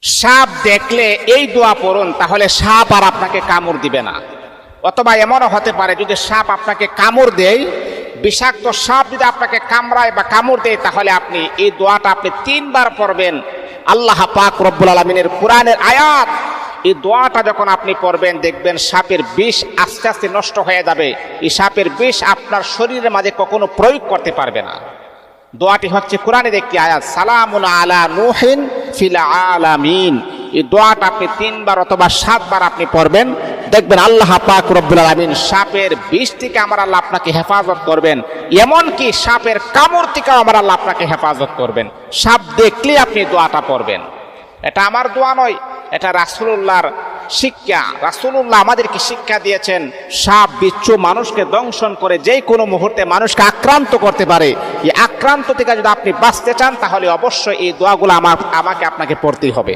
সাপ দেখলে এই দোয়া পড়ুন, তাহলে সাপ আর আপনাকে কামড় দিবে না। অথবা এমনও হতে পারে যদি সাপ আপনাকে কামড় দেয়, বিষাক্ত সাপ যদি আপনাকে কামড়ায় বা কামড় দেয়, তাহলে আপনি এই দোয়াটা আপনি 3 বার পড়বেন। আল্লাহ পাক রব্বুল আলামিনের কোরআনের আয়াত, এই দোয়াটা যখন আপনি পড়বেন দেখবেন সাপের বিষ আস্তে আস্তে নষ্ট হয়ে যাবে। এই সাপের বিষ আপনার শরীরের মাঝে কখনো প্রয়োগ করতে পারবে না। দোয়াটি হচ্ছে কোরআনের একটি আয়াত, সালামুন আলা নূহিন ফিল আলামিন। এই দোয়াটা আপনি 3 বার অথবা 7 বার আপনি পড়বেন, দেখবেন আল্লাহ পাক রব্বুল আলামিন সাপের বিষ থেকে আমার আল্লাহ আপনাকে হেফাজত করবেন। এমনকি সাপের কামড় থেকেও আমার আল্লাহ আপনাকে হেফাজত করবেন। সাপ দেখলে আপনি দোয়াটা পড়বেন। এটা আমার দোয়া নয়, এটা রাসূলুল্লাহর শিক্ষা। রাসূলুল্লাহ আমাদেরকে শিক্ষা দিয়েছেন, সাপ বিচ্ছু মানুষকে দংশন করে যে কোনো মুহূর্তে মানুষকে আক্রান্ত করতে পারে। এই আক্রান্ত থেকে যদি আপনি বাঁচতে চান, তাহলে অবশ্যই এই দোয়াগুলো আমাকে আপনাকে পড়তেই হবে।